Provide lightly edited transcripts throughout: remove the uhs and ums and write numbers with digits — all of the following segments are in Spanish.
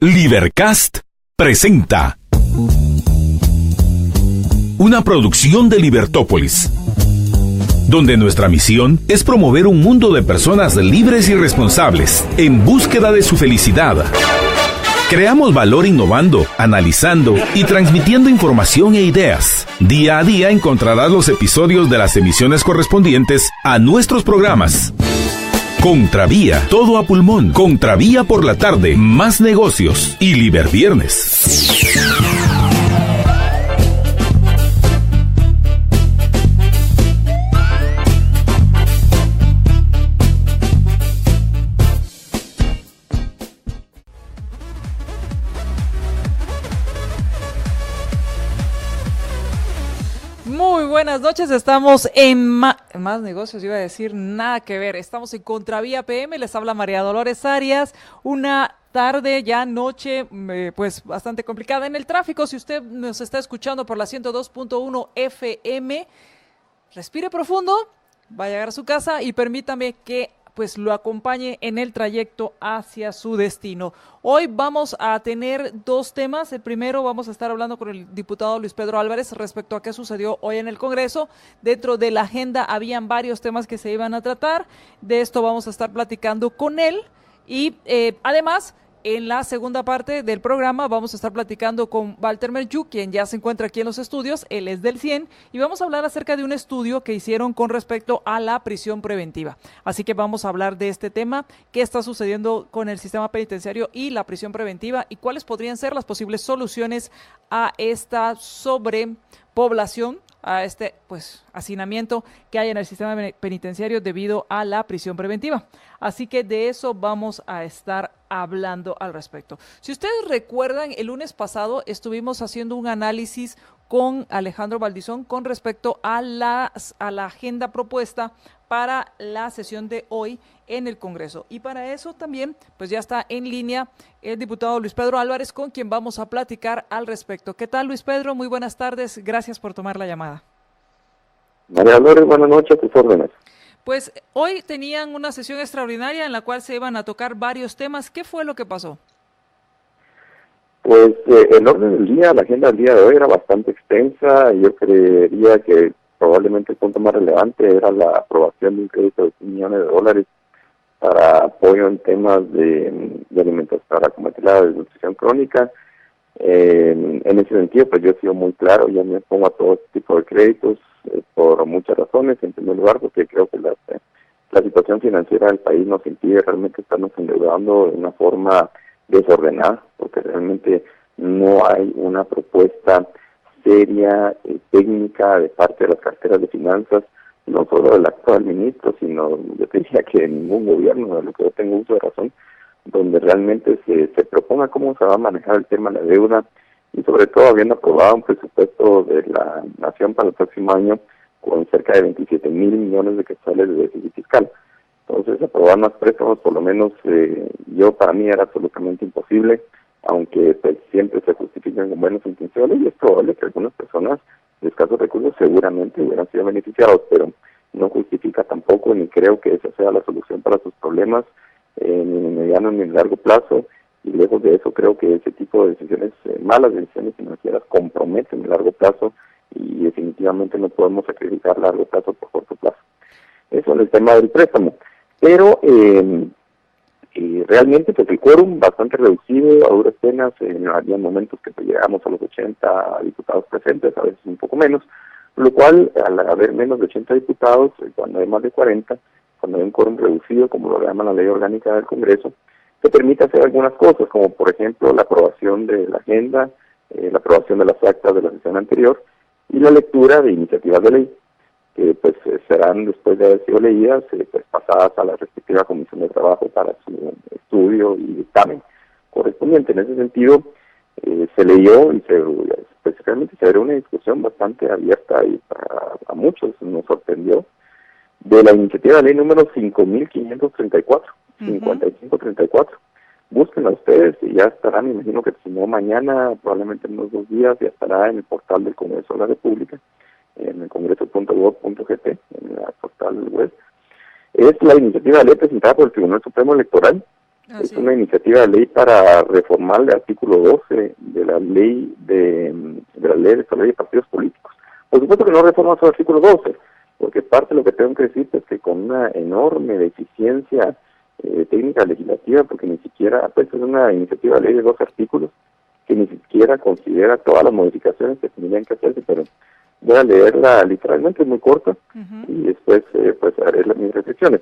Libercast presenta una producción de Libertópolis, donde nuestra misión es promover un mundo de personas libres y responsables en búsqueda de su felicidad. Creamos valor innovando, analizando y transmitiendo información e ideas. Día a día encontrarás los episodios de las emisiones correspondientes a nuestros programas. Contravía, todo a pulmón. Contravía por la tarde, más negocios y Liberviernes. Muy buenas noches, estamos en más negocios, iba a decir nada que ver, estamos en Contravía PM, les habla María Dolores Arias, una tarde, ya noche, pues bastante complicada en el tráfico. Si usted nos está escuchando por la 102.1 FM, respire profundo, va a llegar a su casa y permítame que pues lo acompañe en el trayecto hacia su destino. Hoy vamos a tener dos temas. El primero, vamos a estar hablando con el diputado Luis Pedro Álvarez respecto a qué sucedió hoy en el Congreso. Dentro de la agenda habían varios temas que se iban a tratar. De esto vamos a estar platicando con él. Y además, en la segunda parte del programa vamos a estar platicando con Walter Merjú, quien ya se encuentra aquí en los estudios, él es del CIEN, y vamos a hablar acerca de un estudio que hicieron con respecto a la prisión preventiva. Así que vamos a hablar de este tema, qué está sucediendo con el sistema penitenciario y la prisión preventiva, y cuáles podrían ser las posibles soluciones a esta sobrepoblación, a este hacinamiento que hay en el sistema penitenciario debido a la prisión preventiva. Así que de eso vamos a estar hablando al respecto. Si ustedes recuerdan, el lunes pasado estuvimos haciendo un análisis con Alejandro Valdizón con respecto a la agenda propuesta para la sesión de hoy en el Congreso. Y para eso también, pues ya está en línea el diputado Luis Pedro Álvarez, con quien vamos a platicar al respecto. ¿Qué tal, Luis Pedro? Muy buenas tardes. Gracias por tomar la llamada. María Dolores, buenas noches, a tus órdenes. Pues hoy tenían una sesión extraordinaria en la cual se iban a tocar varios temas. ¿Qué fue lo que pasó? Pues el orden del día, la agenda del día de hoy era bastante extensa. Yo creería que probablemente el punto más relevante era la aprobación de un crédito de $100 millones para apoyo en temas de alimentación, para combatir la desnutrición crónica. En ese sentido, pues yo he sido muy claro, yo me pongo a todo este tipo de créditos por muchas razones. En primer lugar, porque creo que la situación financiera del país nos impide realmente estarnos endeudando de una forma desordenada, porque realmente no hay una propuesta seria, técnica de parte de las carteras de finanzas, no solo del actual ministro, sino yo diría que en ningún gobierno, de lo que yo tengo uso de razón, donde realmente se proponga cómo se va a manejar el tema de la deuda, y sobre todo habiendo aprobado un presupuesto de la Nación para el próximo año con cerca de 27,000 millones de quetzales de déficit fiscal. Entonces, aprobar más préstamos, por lo menos para mí era absolutamente imposible, aunque pues siempre se justifican con buenas intenciones, y es probable que algunas personas de escasos recursos seguramente hubieran sido beneficiados, pero no justifica tampoco, ni creo que esa sea la solución para sus problemas, ni en el mediano ni en el largo plazo. Y lejos de eso, creo que ese tipo de decisiones, malas decisiones financieras, comprometen el largo plazo, y definitivamente no podemos sacrificar largo plazo por corto plazo. Eso es el tema del préstamo. Pero realmente pues el quórum bastante reducido, a duras penas, había momentos que pues, llegamos a los 80 diputados presentes, a veces un poco menos, lo cual, al haber menos de 80 diputados, cuando hay más de 40, cuando hay un quórum reducido, como lo llama la ley orgánica del Congreso, que permite hacer algunas cosas, como por ejemplo la aprobación de la agenda, la aprobación de las actas de la sesión anterior y la lectura de iniciativas de ley, que pues serán, después de haber sido leídas, pues pasadas a la respectiva comisión de trabajo para su estudio y dictamen correspondiente. En ese sentido, se leyó y realmente se abrió una discusión bastante abierta, y a muchos nos sorprendió, de la iniciativa de ley número 5534, 5534. Búsquenla ustedes y ya estará, me imagino que si no mañana, probablemente en unos 2 días, ya estará en el portal del Congreso de la República, en el congreso.gov.gt, en el portal web. Es la iniciativa de ley presentada por el Tribunal Supremo Electoral, Es una iniciativa de ley para reformar el artículo 12 de la ley de la ley electoral de partidos políticos. Por supuesto que no reforma su artículo 12, porque parte de lo que tengo que decirte es que con una enorme deficiencia técnica legislativa, porque ni siquiera, pues es una iniciativa de ley de 2 artículos, que ni siquiera considera todas las modificaciones que tendrían que hacerse, pero voy a leerla literalmente, es muy corta, y después pues haré mis reflexiones.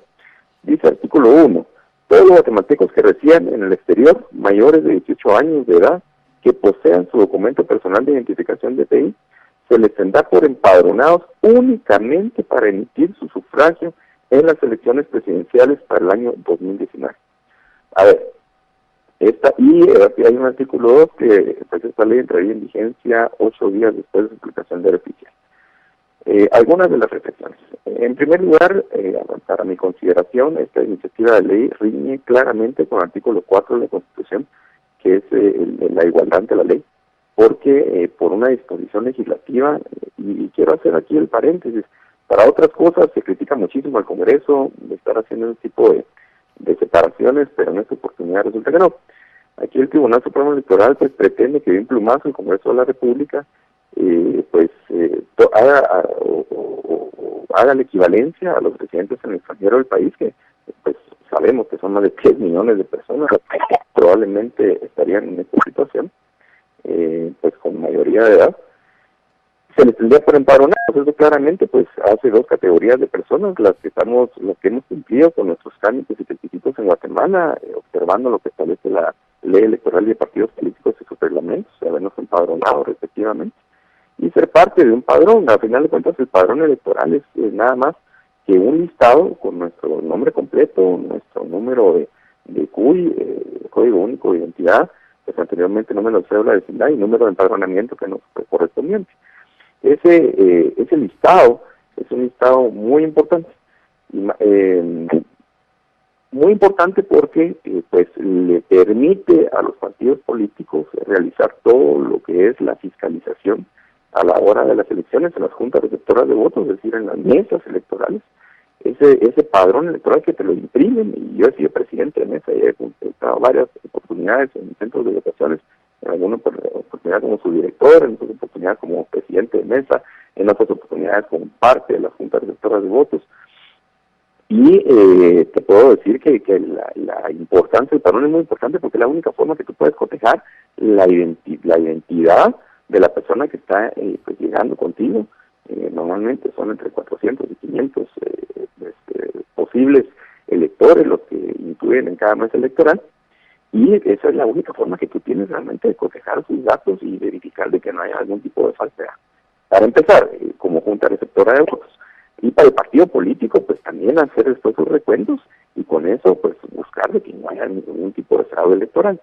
Dice artículo 1, todos los guatemaltecos que residen en el exterior, mayores de 18 años de edad, que posean su documento personal de identificación DPI, se les tendrá por empadronados únicamente para emitir su sufragio en las elecciones presidenciales para el año 2019. A ver, hay un artículo 2 que pues esta ley entraría en vigencia 8 días después de su aplicación de oficial. Algunas de las reflexiones. En primer lugar, para mi consideración, esta iniciativa de ley riñe claramente con el artículo 4 de la Constitución, que es la igualdad ante la ley, porque por una disposición legislativa, y quiero hacer aquí el paréntesis, para otras cosas se critica muchísimo al Congreso de estar haciendo un tipo de separaciones, pero en esta oportunidad resulta que no. Aquí el Tribunal Supremo Electoral pues pretende que de un plumazo el Congreso de la República haga la equivalencia a los residentes en el extranjero del país, que pues sabemos que son más de 10 millones de personas, probablemente estarían en esta situación, pues con mayoría de edad. Se les tendría por empadronar, pues eso claramente pues hace 2 categorías de personas, las que hemos cumplido con nuestros trámites y requisitos en Guatemala, observando lo que establece la ley electoral y de partidos políticos y sus reglamentos, habernos empadronado respectivamente, y ser parte de un padrón. A final de cuentas el padrón electoral es nada más que un listado con nuestro nombre completo, nuestro número de CUI, Código Único de Identidad, pues anteriormente número de cédula de vecindad y número de empadronamiento que nos fue correspondiente. Ese listado es un listado muy importante, porque pues le permite a los partidos políticos realizar todo lo que es la fiscalización a la hora de las elecciones en las juntas receptoras de votos, es decir, en las mesas electorales. Ese padrón electoral que te lo imprimen, y yo he sido presidente de mesa y he estado varias oportunidades en centros de votaciones, en alguna oportunidad como subdirector, en otras oportunidades como presidente de mesa, en otras oportunidades como parte de las juntas receptoras de votos. Y te puedo decir que la importancia del padrón es muy importante, porque es la única forma que tú puedes cotejar la identidad de la persona que está pues llegando contigo. Normalmente son entre 400 y 500 posibles electores los que incluyen en cada mesa electoral, y esa es la única forma que tú tienes realmente de cotejar sus datos y verificar de que no haya algún tipo de falsedad. Para empezar, como junta receptora de votos, y para el partido político pues también hacer después sus recuentos, y con eso pues buscar de que no haya ningún tipo de fraude electoral.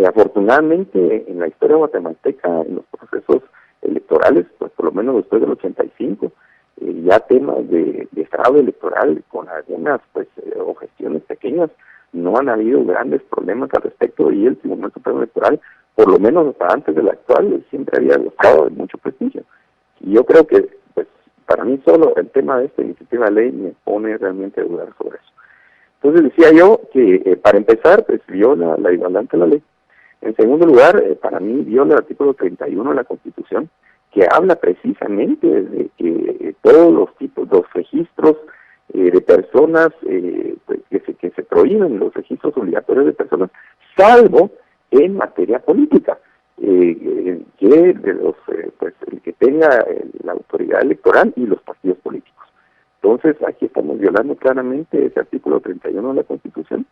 Afortunadamente en la historia guatemalteca, en los procesos electorales, pues por lo menos después del 85, ya temas de fraude electoral con algunas pues o gestiones pequeñas, no han habido grandes problemas al respecto, y el Tribunal Supremo Electoral, por lo menos hasta antes del actual, siempre había gozado de mucho prestigio. Y yo creo que pues para mí solo el tema de esta iniciativa de ley me pone realmente a dudar sobre eso. Entonces decía yo que para empezar pues viola la igualdad ante la ley. En segundo lugar, para mí viola el artículo 31 de la Constitución, que habla precisamente de que todos los registros de personas, pues, que se prohíben los registros obligatorios de personas, salvo en materia política, que el que tenga la autoridad electoral y los partidos políticos. Entonces aquí estamos violando claramente ese artículo 31 de la Constitución.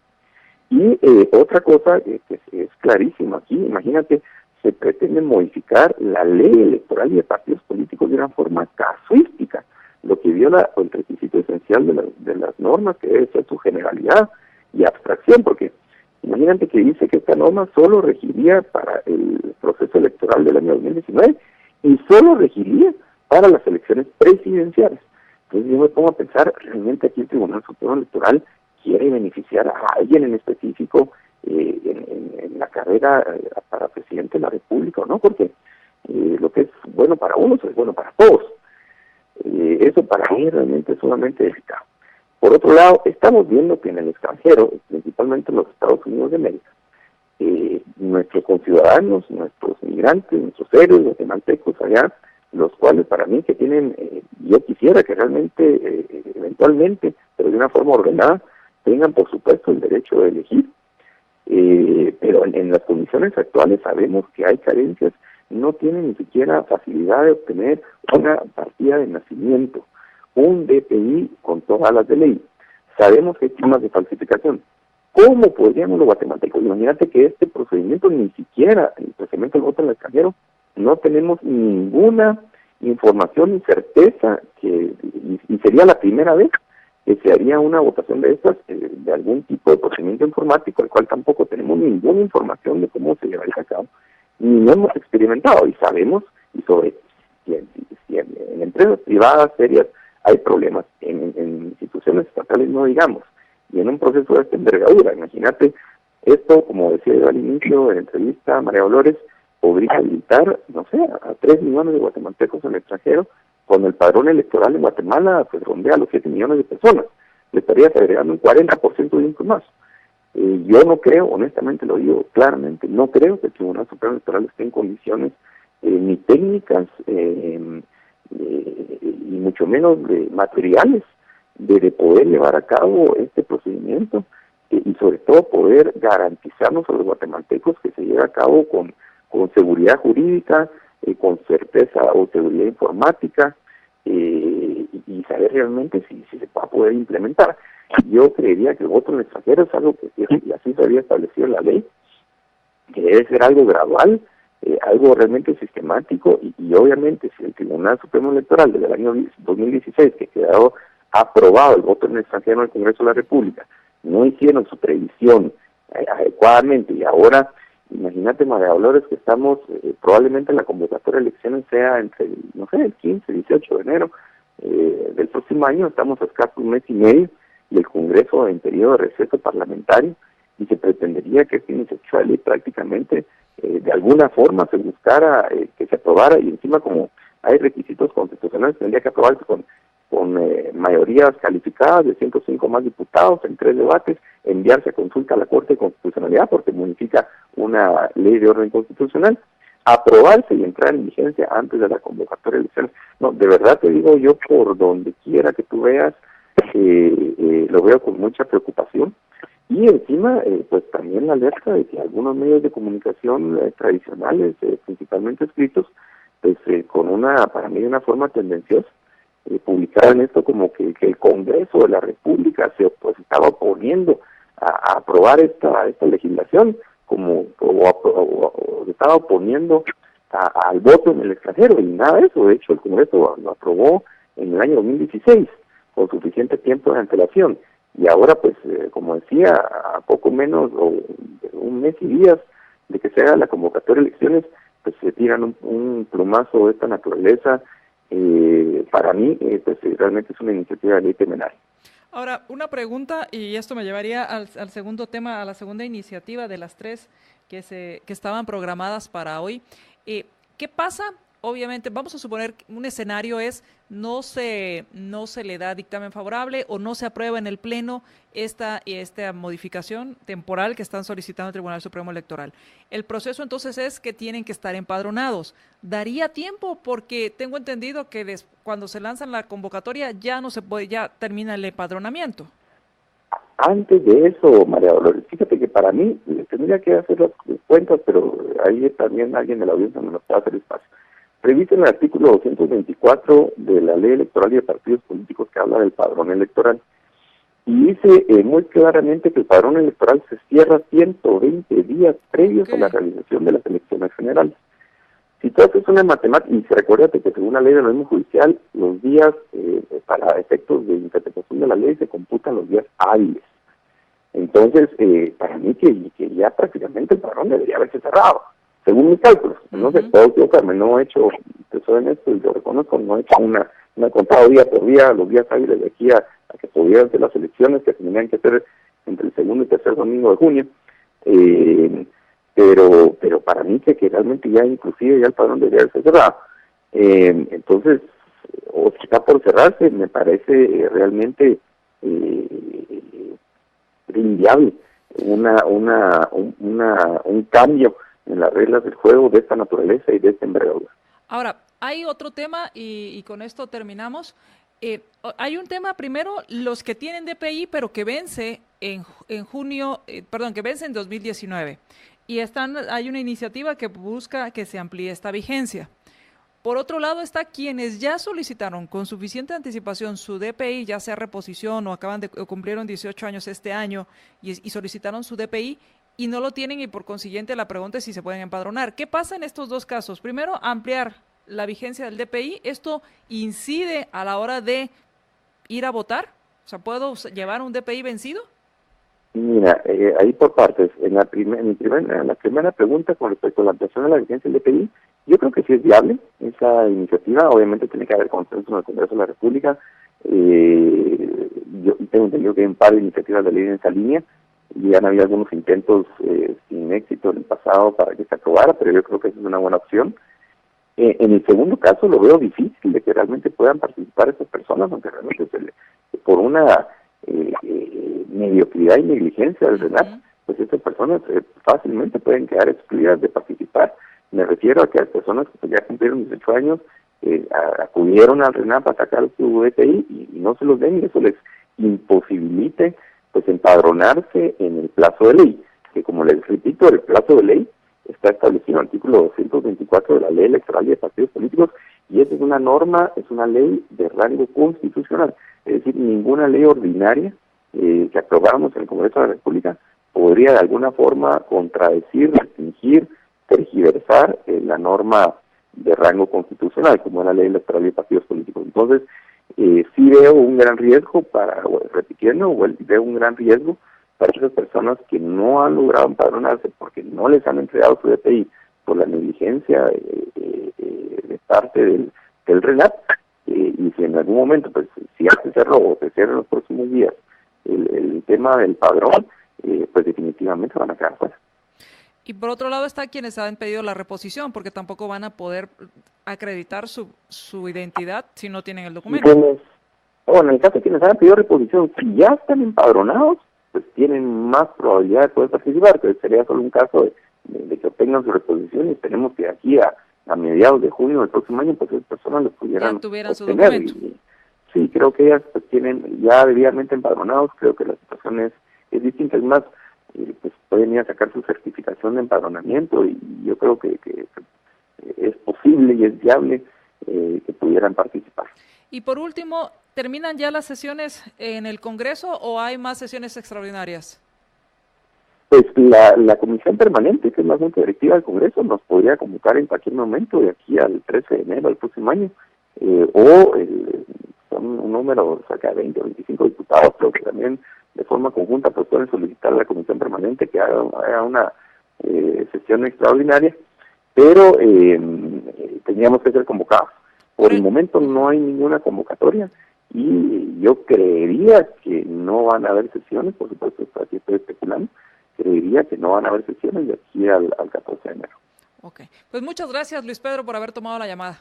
Y otra cosa que es clarísima aquí, imagínate, se pretende modificar la ley electoral y de partidos políticos de una forma casuística, lo que viola el requisito esencial de las normas, que debe ser su generalidad y abstracción, porque imagínate que dice que esta norma solo regiría para el proceso electoral del año 2019 y solo regiría para las elecciones presidenciales. Entonces yo me pongo a pensar, realmente aquí el Tribunal Supremo Electoral quiere beneficiar a alguien en específico en la carrera para presidente de la República, ¿o no? Porque lo que es bueno para unos es bueno para todos. Eso para mí realmente es sumamente delicado. Por otro lado, estamos viendo que en el extranjero, principalmente principalmente en los Estados Unidos de América, nuestros conciudadanos, nuestros migrantes, nuestros héroes guatemaltecos allá, los cuales para mí que tienen, yo quisiera que realmente, eventualmente, pero de una forma ordenada, tengan por supuesto el derecho de elegir, pero en las condiciones actuales sabemos que hay carencias, no tienen ni siquiera facilidad de obtener una partida de nacimiento, un DPI con todas las de ley. Sabemos que hay temas de falsificación. ¿Cómo podríamos los guatemaltecos? Imagínate que este procedimiento ni siquiera, el procedimiento del voto en el extranjero, no tenemos ninguna información ni certeza y sería la primera vez que se haría una votación de estas, de algún tipo de procedimiento informático, el cual tampoco tenemos ninguna información de cómo se llevaría a cabo, ni lo hemos experimentado, y sabemos, y sobre si en empresas privadas serias hay problemas, en instituciones estatales no digamos, y en un proceso de esta envergadura. Imagínate, esto, como decía yo al inicio de la entrevista, María Dolores, podría habilitar, no sé, a 3 millones de guatemaltecos en el extranjero, con el padrón electoral en Guatemala, pues rondea los 7 millones de personas. Le estarías agregando un 40% de incluso más. Yo no creo, honestamente lo digo claramente, no creo que el Tribunal Supremo Electoral esté en condiciones ni técnicas y mucho menos de materiales de poder llevar a cabo este procedimiento y sobre todo poder garantizarnos a los guatemaltecos que se lleve a cabo con seguridad jurídica, con certeza o seguridad informática y saber realmente si se va a poder implementar. Yo creería que el voto en el extranjero es algo que y así se había establecido en la ley, que debe ser algo gradual, algo realmente sistemático y obviamente si el Tribunal Supremo Electoral desde el año 2016 que quedó aprobado el voto en el extranjero en el Congreso de la República no hicieron su previsión adecuadamente y ahora imagínate, María Dolores, que estamos probablemente en la convocatoria de elecciones sea entre, no sé, el 15, 18 de enero del próximo año, estamos a escaso un mes y medio y el Congreso en periodo de receso parlamentario y se pretendería que esta iniciativa de ley prácticamente de alguna forma se buscara que se aprobara y encima como hay requisitos constitucionales tendría que aprobarse con mayorías calificadas de 105 más diputados en 3 debates, enviarse a consulta a la Corte de Constitucionalidad porque modifica una ley de orden constitucional, aprobarse y entrar en vigencia antes de la convocatoria de elecciones. No, de verdad te digo yo, por donde quiera que tú veas, lo veo con mucha preocupación y encima pues también la alerta de que algunos medios de comunicación tradicionales, principalmente escritos, pues con para mí una forma tendenciosa, publicaron esto como que el Congreso de la República se estaba oponiendo a aprobar esta legislación, o estaba oponiendo al voto en el extranjero, y nada de eso. De hecho, el Congreso lo aprobó en el año 2016, con suficiente tiempo de antelación, y ahora, pues, como decía, a poco menos, o un mes y días de que se haga la convocatoria de elecciones, pues se tiran un plumazo de esta naturaleza. Para mí, pues realmente es una iniciativa de ley temeraria. Ahora, una pregunta, y esto me llevaría al segundo tema, a la segunda iniciativa de las 3 que estaban programadas para hoy. ¿Qué pasa? Obviamente, vamos a suponer que un escenario es no se le da dictamen favorable o no se aprueba en el Pleno esta modificación temporal que están solicitando el Tribunal Supremo Electoral. El proceso entonces es que tienen que estar empadronados. ¿Daría tiempo? Porque tengo entendido que cuando se lanzan la convocatoria ya no se puede, ya termina el empadronamiento. Antes de eso, María Dolores, fíjate que para mí tendría que hacer las cuentas, pero ahí también alguien de la audiencia me lo puede hacer espacio. Revisen el artículo 224 de la Ley Electoral y de Partidos Políticos que habla del padrón electoral. Y dice muy claramente que el padrón electoral se cierra 120 días previos a la realización de las elecciones generales. Si tú haces una matemática, y recuérdate que según la ley del orden judicial, los días para efectos de interpretación de la ley se computan los días hábiles. Entonces, para mí que ya prácticamente el padrón debería haberse cerrado. Según mis cálculos, no sé, puedo equivocarme, no he hecho, te soy honesto y lo reconozco, no he hecho no he contado día por día los días hábiles de aquí a que pudieran ser las elecciones que tendrían que ser entre el segundo y tercer domingo de junio, pero para mí que realmente ya inclusive ya el padrón debería haberse cerrado. Entonces, o si está por cerrarse, me parece realmente inviable un cambio en las reglas del juego de esta naturaleza y de esta envergadura. Ahora, hay otro tema y con esto terminamos. Hay un tema primero, los que tienen DPI pero que vence en junio, que vence en 2019 y hay una iniciativa que busca que se amplíe esta vigencia. Por otro lado está quienes ya solicitaron con suficiente anticipación su DPI, ya sea reposición o cumplieron 18 años este año y solicitaron su DPI y no lo tienen y por consiguiente la pregunta es si se pueden empadronar. ¿Qué pasa en estos dos casos? Primero, ampliar la vigencia del DPI. ¿Esto incide a la hora de ir a votar? O sea, ¿puedo llevar un DPI vencido? Mira, ahí por partes. En la primera pregunta con respecto a la ampliación de la vigencia del DPI, yo creo que sí es viable esa iniciativa. Obviamente tiene que haber consenso en el Congreso de la República. Yo tengo entendido que hay un par de iniciativas de ley en esa línea y han habido algunos intentos sin éxito en el pasado para que se aprobara, pero yo creo que esa es una buena opción. En el segundo caso lo veo difícil de que realmente puedan participar esas personas, aunque realmente por una mediocridad y negligencia del RENAP, pues estas personas fácilmente pueden quedar excluidas de participar. Me refiero a que las personas que ya cumplieron 18 años acudieron al RENAP a sacar su DPI y no se los den y eso les imposibilite pues empadronarse en el plazo de ley, que como les repito, el plazo de ley está establecido en el artículo 224 de la Ley Electoral y de Partidos Políticos, y esa es una norma, es una ley de rango constitucional, es decir, ninguna ley ordinaria que aprobáramos en el Congreso de la República podría de alguna forma contradecir, restringir, tergiversar la norma de rango constitucional, como es la Ley Electoral y de Partidos Políticos. Entonces, sí veo un gran riesgo veo un gran riesgo para esas personas que no han logrado empadronarse porque no les han entregado su DPI por la negligencia de parte del RENAP, y si en algún momento, pues si se cerró o se cierra en los próximos días el tema del padrón, pues definitivamente van a quedar fuera. Y por otro lado está quienes han pedido la reposición, porque tampoco van a poder acreditar su identidad si no tienen el documento. En el caso de quienes han pedido reposición, si ya están empadronados, pues tienen más probabilidad de poder participar, que sería solo un caso de que obtengan su reposición y esperemos que aquí a mediados de junio del próximo año, pues esas personas lo pudieran ya tuvieran obtener. Su documento. Sí, creo que ellas pues tienen ya debidamente empadronados, creo que la situación es distinta, es más, pues pueden ir a sacar su certificación de empadronamiento y yo creo que es posible y es viable que pudieran participar. Y por último, ¿terminan ya las sesiones en el Congreso o hay más sesiones extraordinarias? Pues la comisión permanente, que es la junta directiva del Congreso, nos podría convocar en cualquier momento de aquí al 13 de enero del próximo año, son un número cerca de 20 o 25 diputados, pero que también de forma conjunta pues pueden solicitar a la comisión permanente que haga una sesión extraordinaria, pero tendríamos que ser convocados. Por el momento no hay ninguna convocatoria y yo creería que no van a haber sesiones, por supuesto, aquí estoy especulando, creería que no van a haber sesiones de aquí al 14 de enero. Ok, pues muchas gracias Luis Pedro por haber tomado la llamada.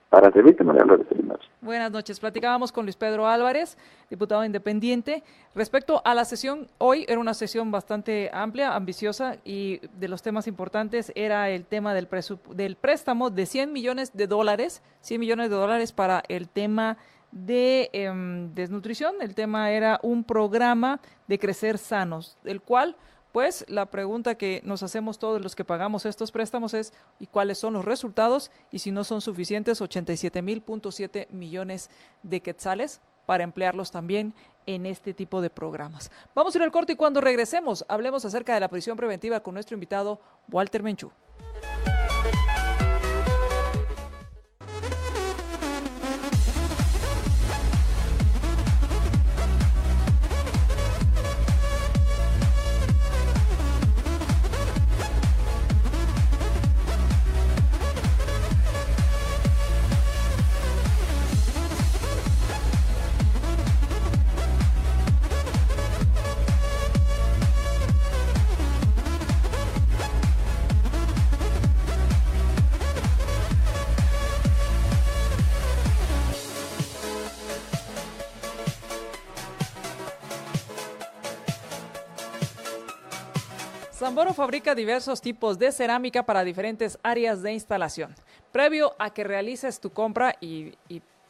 Para servirte, María Dolores, feliz noche. Buenas noches. Platicábamos con Luis Pedro Álvarez, diputado independiente. Respecto a la sesión, hoy era una sesión bastante amplia, ambiciosa, y de los temas importantes era el tema del préstamo de $100 millones, $100 millones para el tema de desnutrición. El tema era un programa de Crecer Sanos, el cual... Pues la pregunta que nos hacemos todos los que pagamos estos préstamos es ¿y cuáles son los resultados? Y si no son suficientes, 87.7 millones de quetzales para emplearlos también en este tipo de programas. Vamos a ir al corte y cuando regresemos hablemos acerca de la prisión preventiva con nuestro invitado Walter Menchú. Samboro fabrica diversos tipos de cerámica para diferentes áreas de instalación. Previo a que realices tu compra y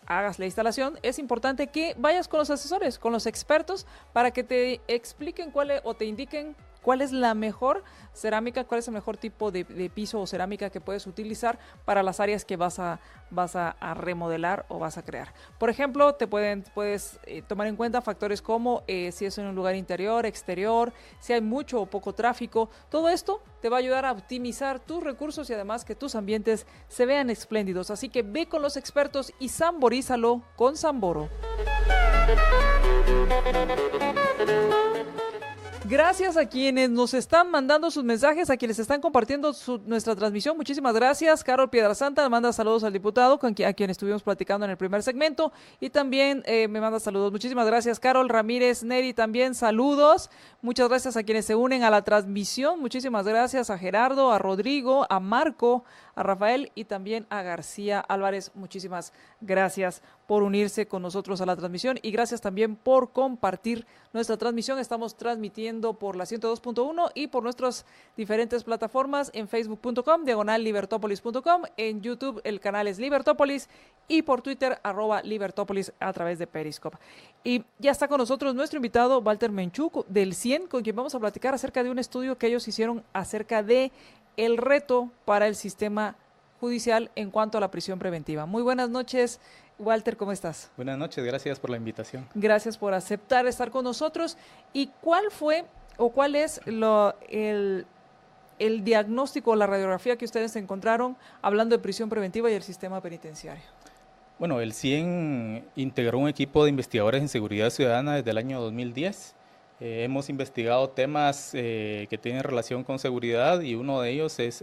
hagas la instalación, es importante que vayas con los asesores, con los expertos, para que te expliquen o te indiquen cuál es la mejor cerámica, cuál es el mejor tipo de piso o cerámica que puedes utilizar para las áreas que vas a remodelar o vas a crear. Por ejemplo, puedes tomar en cuenta factores como si es en un lugar interior, exterior, si hay mucho o poco tráfico. Todo esto te va a ayudar a optimizar tus recursos y además que tus ambientes se vean espléndidos. Así que ve con los expertos y samborízalo con Samboro. Gracias a quienes nos están mandando sus mensajes, a quienes están compartiendo nuestra transmisión. Muchísimas gracias. Carol Piedrasanta manda saludos al diputado a quien estuvimos platicando en el primer segmento. Y también me manda saludos. Muchísimas gracias, Carol. Ramírez Neri también saludos. Muchas gracias a quienes se unen a la transmisión. Muchísimas gracias a Gerardo, a Rodrigo, a Marco, a Rafael y también a García Álvarez. Muchísimas gracias por unirse con nosotros a la transmisión y gracias también por compartir nuestra transmisión. Estamos transmitiendo por la 102.1 y por nuestras diferentes plataformas en facebook.com/libertopolis.com, en YouTube el canal es Libertópolis y por Twitter @Libertópolis a través de Periscope. Y ya está con nosotros nuestro invitado Walter Menchú del CIEN, con quien vamos a platicar acerca de un estudio que ellos hicieron acerca de el reto para el sistema judicial en cuanto a la prisión preventiva. Muy buenas noches, Walter, ¿cómo estás? Buenas noches, gracias por la invitación. Gracias por aceptar estar con nosotros. ¿Y cuál es el diagnóstico o la radiografía que ustedes encontraron hablando de prisión preventiva y el sistema penitenciario? Bueno, el CIEN integró un equipo de investigadores en seguridad ciudadana desde el año 2010. Hemos investigado temas que tienen relación con seguridad y uno de ellos es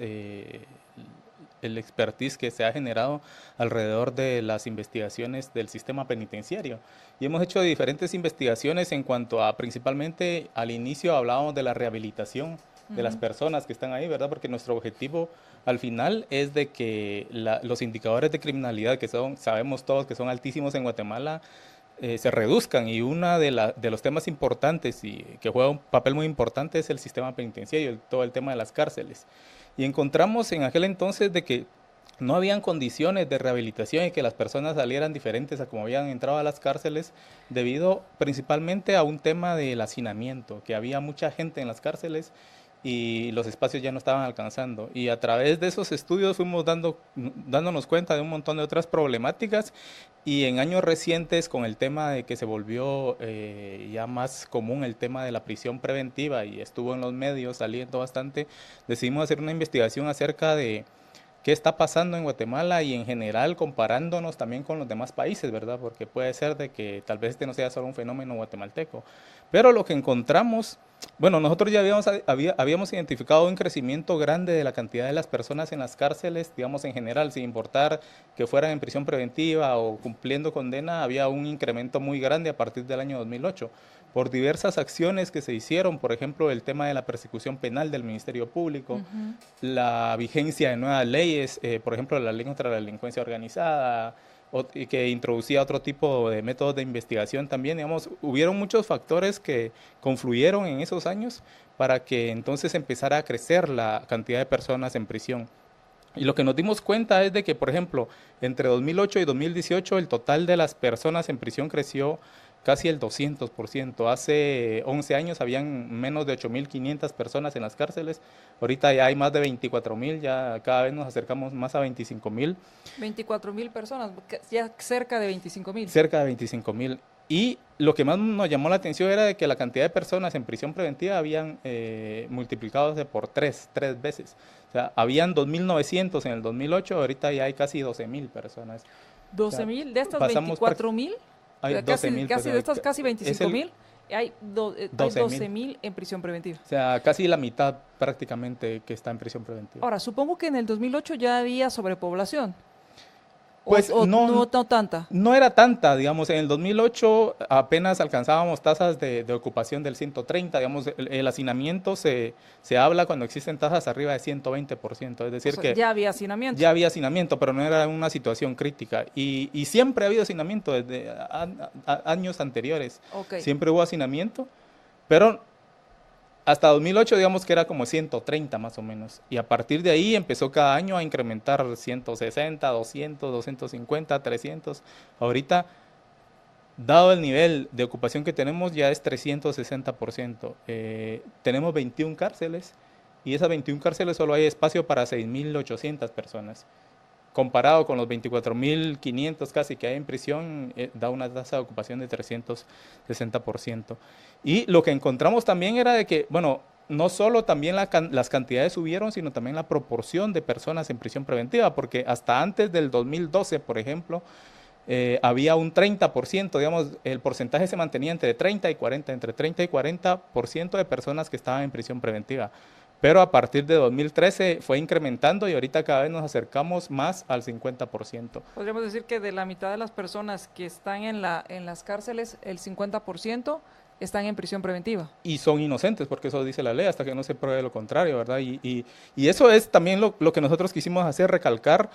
el expertise que se ha generado alrededor de las investigaciones del sistema penitenciario. Y hemos hecho diferentes investigaciones en cuanto a, principalmente al inicio hablábamos de la rehabilitación de las personas que están ahí, ¿verdad? Porque nuestro objetivo al final es de que los indicadores de criminalidad que sabemos todos que son altísimos en Guatemala, se reduzcan, y uno de los temas importantes y que juega un papel muy importante es el sistema penitenciario, todo el tema de las cárceles. Y encontramos en aquel entonces de que no habían condiciones de rehabilitación y que las personas salieran diferentes a como habían entrado a las cárceles debido principalmente a un tema del hacinamiento, que había mucha gente en las cárceles y los espacios ya no estaban alcanzando. Y a través de esos estudios fuimos dándonos cuenta de un montón de otras problemáticas, y en años recientes, con el tema de que se volvió ya más común el tema de la prisión preventiva y estuvo en los medios saliendo bastante, decidimos hacer una investigación acerca de qué está pasando en Guatemala y en general comparándonos también con los demás países, ¿verdad? Porque puede ser de que tal vez este no sea solo un fenómeno guatemalteco. Pero lo que encontramos, bueno, nosotros ya habíamos identificado un crecimiento grande de la cantidad de las personas en las cárceles, digamos en general, sin importar que fueran en prisión preventiva o cumpliendo condena, había un incremento muy grande a partir del año 2008. Por diversas acciones que se hicieron, por ejemplo, el tema de la persecución penal del Ministerio Público, la vigencia de nuevas leyes, por ejemplo, la ley contra la delincuencia organizada, que introducía otro tipo de métodos de investigación también, digamos, hubieron muchos factores que confluyeron en esos años para que entonces empezara a crecer la cantidad de personas en prisión. Y lo que nos dimos cuenta es de que, por ejemplo, entre 2008 y 2018 el total de las personas en prisión creció casi el 200%. Hace 11 años habían menos de 8.500 personas en las cárceles. Ahorita ya hay más de 24.000, ya cada vez nos acercamos más a 25.000. 24.000 personas, ya cerca de 25.000. Cerca de 25.000. Y lo que más nos llamó la atención era de que la cantidad de personas en prisión preventiva habían multiplicado por tres veces. O sea, habían 2.900 en el 2008, ahorita ya hay casi 12.000 personas. ¿12.000? O sea, ¿de estas 24.000? Hay 12.000. Casi de estas casi 25.000, hay 12.000 en prisión preventiva. O sea, casi la mitad prácticamente que está en prisión preventiva. Ahora, supongo que en el 2008 ya había sobrepoblación. Pues no tanta. No era tanta, digamos, en el 2008 apenas alcanzábamos tasas de ocupación del 130, digamos, el hacinamiento se habla cuando existen tasas arriba de 120%, es decir, que ya había hacinamiento. Ya había hacinamiento, pero no era una situación crítica, y siempre ha habido hacinamiento desde años anteriores, siempre hubo hacinamiento, pero hasta 2008 digamos que era como 130 más o menos, y a partir de ahí empezó cada año a incrementar 160, 200, 250, 300. Ahorita, dado el nivel de ocupación que tenemos, ya es 360%. Tenemos 21 cárceles, y esas 21 cárceles solo hay espacio para 6.800 personas. Comparado con los 24.500 casi que hay en prisión, da una tasa de ocupación de 360%. Y lo que encontramos también era de que, bueno, no solo también las cantidades subieron, sino también la proporción de personas en prisión preventiva, porque hasta antes del 2012, por ejemplo, había un 30%, digamos, el porcentaje se mantenía entre 30 y 40, entre 30 y 40% de personas que estaban en prisión preventiva. Pero a partir de 2013 fue incrementando y ahorita cada vez nos acercamos más al 50%. Podríamos decir que de la mitad de las personas que están en las cárceles, el 50% están en prisión preventiva. Y son inocentes, porque eso dice la ley, hasta que no se pruebe lo contrario, ¿verdad? Y eso es también lo que nosotros quisimos hacer, recalcar.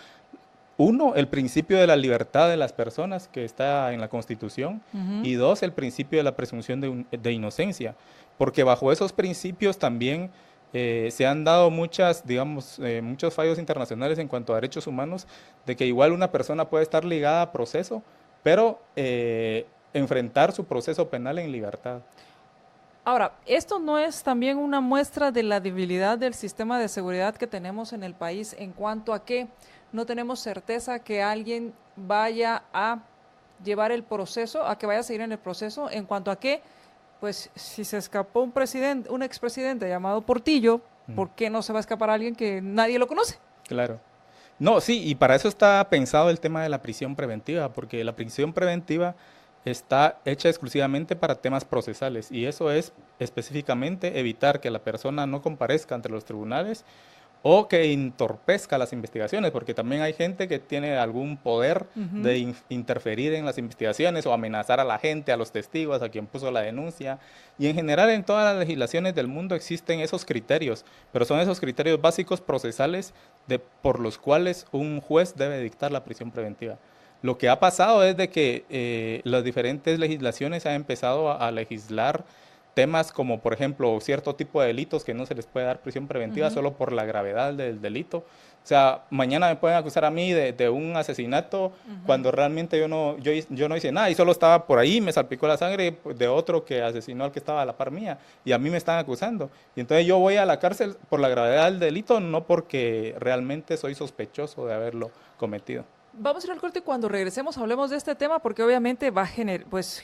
Uno, el principio de la libertad de las personas que está en la Constitución, y dos, el principio de la presunción de inocencia, porque bajo esos principios también se han dado muchos fallos internacionales en cuanto a derechos humanos, de que igual una persona puede estar ligada a proceso, pero enfrentar su proceso penal en libertad. Ahora, ¿esto no es también una muestra de la debilidad del sistema de seguridad que tenemos en el país en cuanto a que no tenemos certeza que alguien vaya a llevar el proceso, a que vaya a seguir en el proceso, en cuanto a que, pues, si se escapó un expresidente llamado Portillo, ¿por qué no se va a escapar alguien que nadie lo conoce? Claro. No, sí, y para eso está pensado el tema de la prisión preventiva, porque la prisión preventiva está hecha exclusivamente para temas procesales, y eso es específicamente evitar que la persona no comparezca ante los tribunales o que entorpezca las investigaciones, porque también hay gente que tiene algún poder de interferir en las investigaciones o amenazar a la gente, a los testigos, a quien puso la denuncia. Y en general en todas las legislaciones del mundo existen esos criterios, pero son esos criterios básicos procesales por los cuales un juez debe dictar la prisión preventiva. Lo que ha pasado es de que las diferentes legislaciones han empezado a legislar temas como, por ejemplo, cierto tipo de delitos que no se les puede dar prisión preventiva solo por la gravedad del delito. O sea, mañana me pueden acusar a mí de un asesinato cuando realmente yo no hice nada y solo estaba por ahí, me salpicó la sangre de otro que asesinó al que estaba a la par mía y a mí me están acusando. Y entonces yo voy a la cárcel por la gravedad del delito, no porque realmente soy sospechoso de haberlo cometido. Vamos a ir al corte y cuando regresemos hablemos de este tema porque obviamente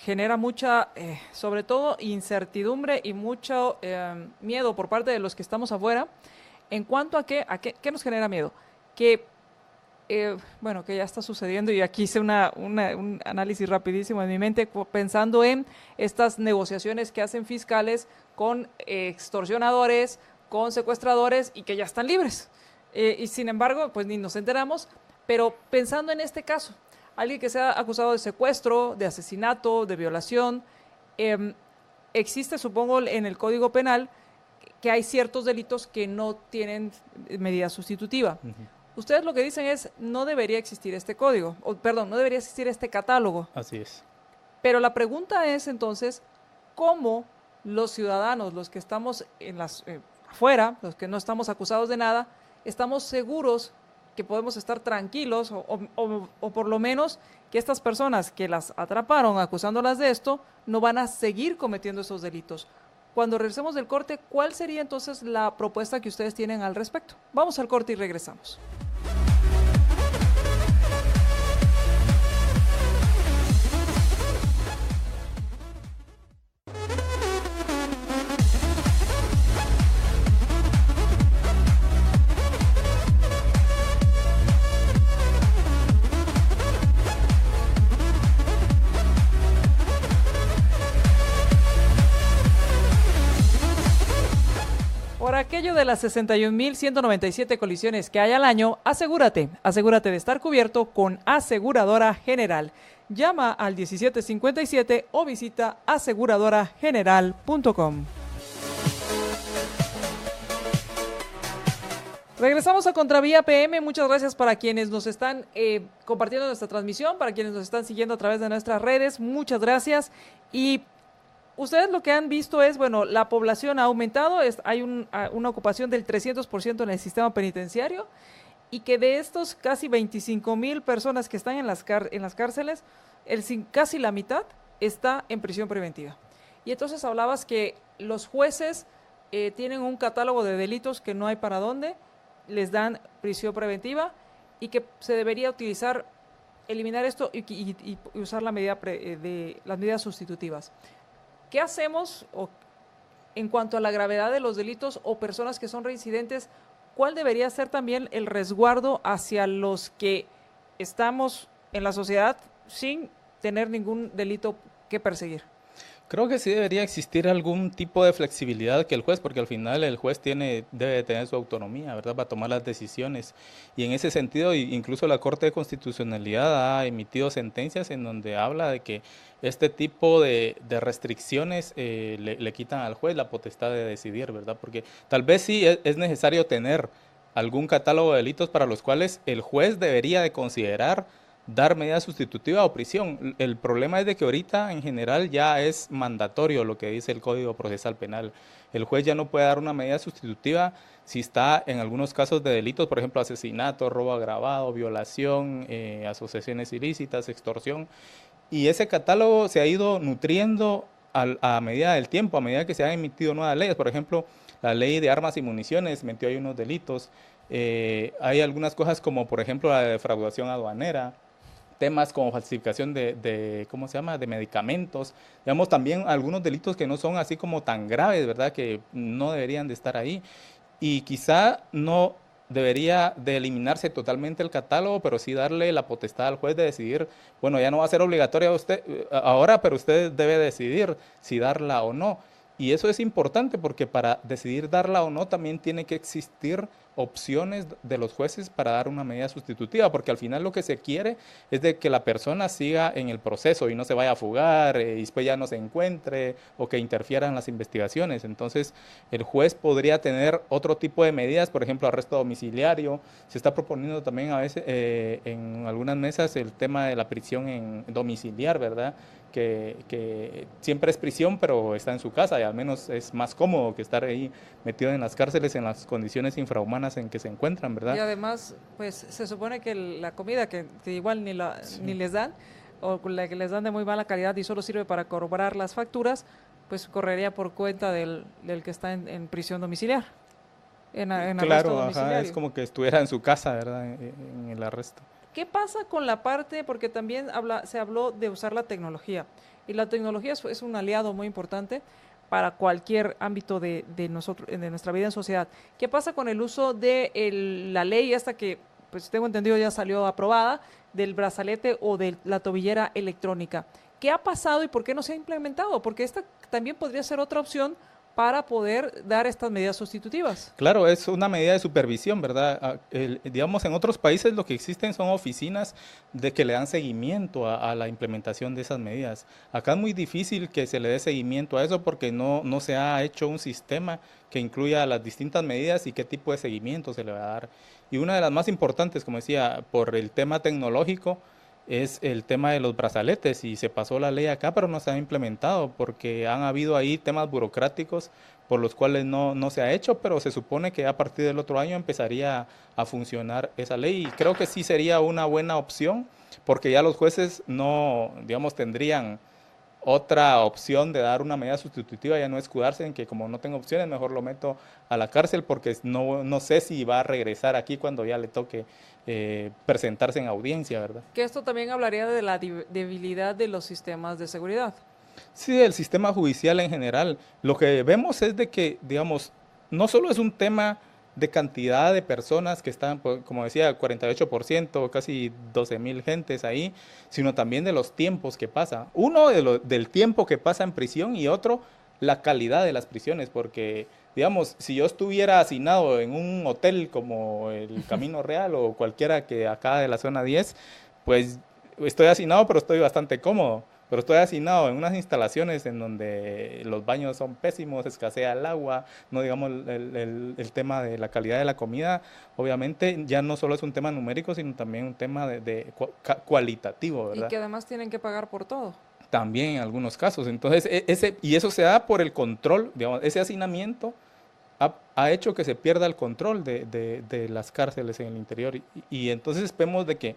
genera mucha, sobre todo incertidumbre y mucho miedo por parte de los que estamos afuera. En cuanto a qué nos genera miedo, que ya está sucediendo y aquí hice un análisis rapidísimo en mi mente pensando en estas negociaciones que hacen fiscales con extorsionadores, con secuestradores y que ya están libres. Y sin embargo, pues ni nos enteramos. Pero pensando en este caso, alguien que sea acusado de secuestro, de asesinato, de violación, existe, supongo, en el Código Penal que hay ciertos delitos que no tienen medida sustitutiva. Ustedes lo que dicen es, no debería existir este código, no debería existir este catálogo. Así es. Pero la pregunta es entonces, ¿cómo los ciudadanos, los que estamos afuera, los que no estamos acusados de nada, estamos seguros que podemos estar tranquilos o por lo menos que estas personas que las atraparon acusándolas de esto no van a seguir cometiendo esos delitos? Cuando regresemos del corte, ¿cuál sería entonces la propuesta que ustedes tienen al respecto? Vamos al corte y regresamos. Por aquello de las 61.197 colisiones que hay al año, asegúrate de estar cubierto con Aseguradora General. Llama al 1757 o visita aseguradorageneral.com. Regresamos a Contravía PM. Muchas gracias para quienes nos están compartiendo nuestra transmisión, para quienes nos están siguiendo a través de nuestras redes. Muchas gracias. Y ustedes lo que han visto es, bueno, la población ha aumentado, hay una ocupación del 300% en el sistema penitenciario, y que de estos casi 25,000 personas que están en las cárceles, casi la mitad está en prisión preventiva. Y entonces hablabas que los jueces tienen un catálogo de delitos que no hay para dónde, les dan prisión preventiva, y que se debería eliminar esto y usar las medidas sustitutivas. ¿Qué hacemos en cuanto a la gravedad de los delitos o personas que son reincidentes? ¿Cuál debería ser también el resguardo hacia los que estamos en la sociedad sin tener ningún delito que perseguir? Creo que sí debería existir algún tipo de flexibilidad que el juez, porque al final el juez debe de tener su autonomía, ¿verdad?, para tomar las decisiones. Y en ese sentido, incluso la Corte de Constitucionalidad ha emitido sentencias en donde habla de que este tipo de restricciones le quitan al juez la potestad de decidir, ¿verdad? Porque tal vez sí es necesario tener algún catálogo de delitos para los cuales el juez debería de considerar dar medida sustitutiva o prisión. El problema es de que ahorita en general ya es mandatorio lo que dice el Código Procesal Penal. El juez ya no puede dar una medida sustitutiva si está en algunos casos de delitos, por ejemplo, asesinato, robo agravado, violación, asociaciones ilícitas, extorsión. Y ese catálogo se ha ido nutriendo a medida del tiempo, a medida que se han emitido nuevas leyes. Por ejemplo, la ley de armas y municiones metió ahí unos delitos. Hay algunas cosas como, por ejemplo, la defraudación aduanera, temas como falsificación ¿cómo se llama?, de medicamentos, digamos, también algunos delitos que no son así como tan graves, ¿verdad?, que no deberían de estar ahí, y quizá no debería de eliminarse totalmente el catálogo, pero sí darle la potestad al juez de decidir, bueno, ya no va a ser obligatoria usted ahora, pero usted debe decidir si darla o no. Y eso es importante porque para decidir darla o no también tiene que existir opciones de los jueces para dar una medida sustitutiva, porque al final lo que se quiere es de que la persona siga en el proceso y no se vaya a fugar y después ya no se encuentre o que interfieran las investigaciones. Entonces el juez podría tener otro tipo de medidas, por ejemplo, arresto domiciliario. Se está proponiendo también a veces en algunas mesas el tema de la prisión en domiciliar, ¿verdad?, que siempre es prisión, pero está en su casa y al menos es más cómodo que estar ahí metido en las cárceles en las condiciones infrahumanas en que se encuentran, ¿verdad? Y además, pues se supone que la comida que igual ni les dan, o la que les dan de muy mala calidad y solo sirve para corroborar las facturas, pues correría por cuenta del que está en prisión domiciliar, en arresto domiciliario. Ajá, es como que estuviera en su casa, ¿verdad?, en el arresto. ¿Qué pasa con la parte? Porque también se habló de usar la tecnología, y la tecnología es un aliado muy importante para cualquier ámbito de nuestra vida en sociedad. ¿Qué pasa con el uso de la ley esta que, pues tengo entendido, ya salió aprobada, del brazalete o de la tobillera electrónica? ¿Qué ha pasado y por qué no se ha implementado? Porque esta también podría ser otra opción para poder dar estas medidas sustitutivas. Claro, es una medida de supervisión, ¿verdad? Digamos, en otros países lo que existen son oficinas de que le dan seguimiento a la implementación de esas medidas. Acá es muy difícil que se le dé seguimiento a eso porque no se ha hecho un sistema que incluya las distintas medidas y qué tipo de seguimiento se le va a dar. Y una de las más importantes, como decía, por el tema tecnológico, es el tema de los brazaletes, y se pasó la ley acá, pero no se ha implementado porque han habido ahí temas burocráticos por los cuales no se ha hecho, pero se supone que a partir del otro año empezaría a funcionar esa ley, y creo que sí sería una buena opción porque ya los jueces no, digamos, tendrían otra opción de dar una medida sustitutiva, ya no escudarse en que como no tengo opciones, mejor lo meto a la cárcel porque no sé si va a regresar aquí cuando ya le toque presentarse en audiencia, ¿verdad? Que esto también hablaría de la debilidad de los sistemas de seguridad. Sí, el sistema judicial en general. Lo que vemos es de que, digamos, no solo es un tema de cantidad de personas que están, como decía, 48%, casi 12,000 gentes ahí, sino también de los tiempos que pasa. Uno, del tiempo que pasa en prisión, y otro, la calidad de las prisiones, porque, digamos, si yo estuviera hacinado en un hotel como el Camino Real o cualquiera que acá de la zona 10, pues estoy hacinado, pero estoy bastante cómodo. Pero estoy hacinado en unas instalaciones en donde los baños son pésimos, escasea el agua, no digamos el tema de la calidad de la comida. Obviamente ya no solo es un tema numérico, sino también un tema de cualitativo, ¿verdad? Y que además tienen que pagar por todo. también en algunos casos. Entonces, y eso se da por el control, digamos, ese hacinamiento ha hecho que se pierda el control de las cárceles en el interior. Y entonces vemos de que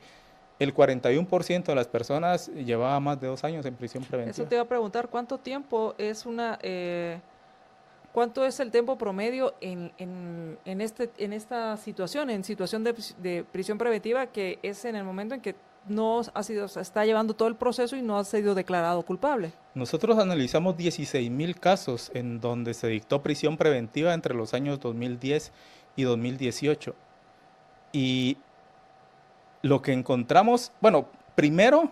el 41% de las personas llevaba más de 2 años en prisión preventiva. Eso te iba a preguntar, ¿cuánto tiempo es cuánto es el tiempo promedio en esta situación, en situación de prisión preventiva, que es en el momento en que no ha sido, se está llevando todo el proceso y no ha sido declarado culpable? Nosotros analizamos 16,000 casos en donde se dictó prisión preventiva entre los años 2010 y 2018. Y lo que encontramos, bueno, primero,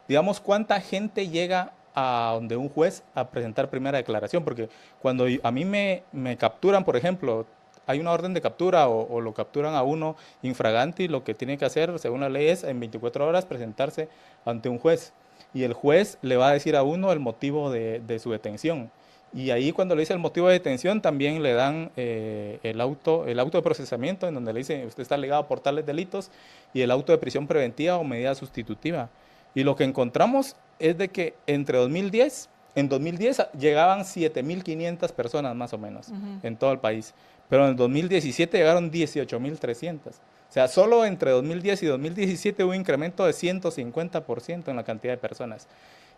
digamos, cuánta gente llega a donde un juez a presentar primera declaración, porque cuando a mí me capturan, por ejemplo, hay una orden de captura o lo capturan a uno infraganti, lo que tiene que hacer, según la ley, es en 24 horas presentarse ante un juez. Y el juez le va a decir a uno el motivo de su detención. Y ahí cuando le dice el motivo de detención, también le dan el auto de procesamiento, en donde le dicen, usted está alegado por tales delitos, y el auto de prisión preventiva o medida sustitutiva. Y lo que encontramos es de que en 2010 llegaban 7,500 personas más o menos en todo el país, pero en el 2017 llegaron 18,300. O sea, solo entre 2010 y 2017 hubo un incremento de 150% en la cantidad de personas.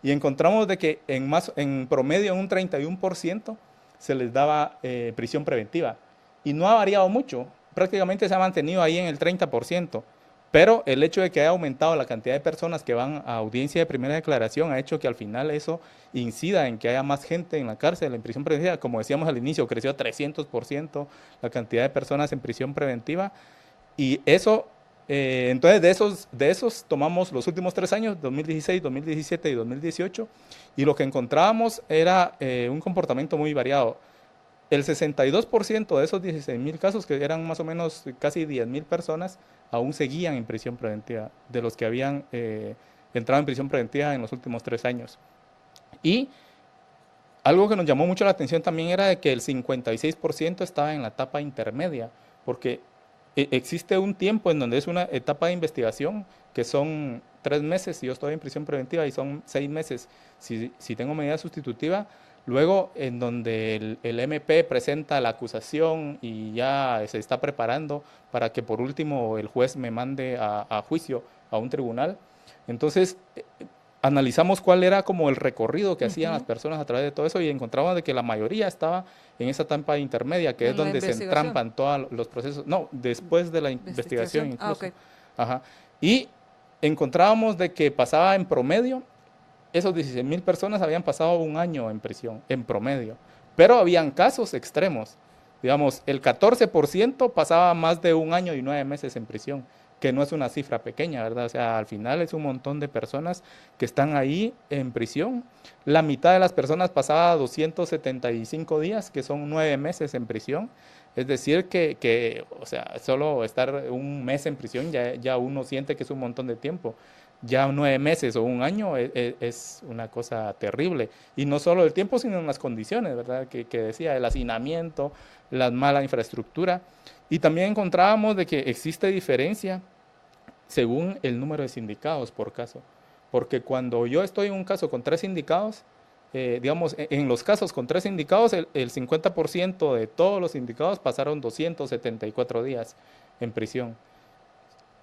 Y encontramos de que en promedio en un 31% se les daba prisión preventiva. Y no ha variado mucho, prácticamente se ha mantenido ahí en el 30%. Pero el hecho de que haya aumentado la cantidad de personas que van a audiencia de primera declaración ha hecho que al final eso incida en que haya más gente en la cárcel, en prisión preventiva. Como decíamos al inicio, creció 300% la cantidad de personas en prisión preventiva. Y eso, entonces de esos tomamos los últimos 3 años, 2016, 2017 y 2018, y lo que encontrábamos era un comportamiento muy variado. El 62% de esos 16,000 casos, que eran más o menos casi 10,000 personas, aún seguían en prisión preventiva, de los que habían entrado en prisión preventiva en los últimos 3 años. Y algo que nos llamó mucho la atención también era de que el 56% estaba en la etapa intermedia, porque existe un tiempo en donde es una etapa de investigación, que son 3 meses si yo estoy en prisión preventiva y son 6 meses si tengo medida sustitutiva. Luego, en donde el MP presenta la acusación y ya se está preparando para que por último el juez me mande a juicio a un tribunal. Entonces, analizamos cuál era como el recorrido que hacían las personas a través de todo eso y encontramos de que la mayoría estaba en esa etapa intermedia, que es donde se entrampan todos los procesos. No, después de la investigación incluso. Okay. Ajá. Y encontrábamos de que pasaba en promedio, esos 16,000 personas habían pasado 1 año en prisión, en promedio. Pero habían casos extremos. Digamos, el 14% pasaba más de 1 año y 9 meses en prisión, que no es una cifra pequeña, ¿verdad? O sea, al final es un montón de personas que están ahí en prisión. La mitad de las personas pasaba 275 días, que son 9 meses en prisión. Es decir, o sea, solo estar 1 mes en prisión ya uno siente que es un montón de tiempo. Ya 9 meses o 1 año es una cosa terrible. Y no solo el tiempo, sino en las condiciones, ¿verdad? Que decía, el hacinamiento, la mala infraestructura. Y también encontrábamos de que existe diferencia según el número de sindicados por caso. Porque cuando yo estoy en un caso con 3 sindicados, digamos, en los casos con 3 sindicados, el 50% de todos los sindicados pasaron 274 días en prisión.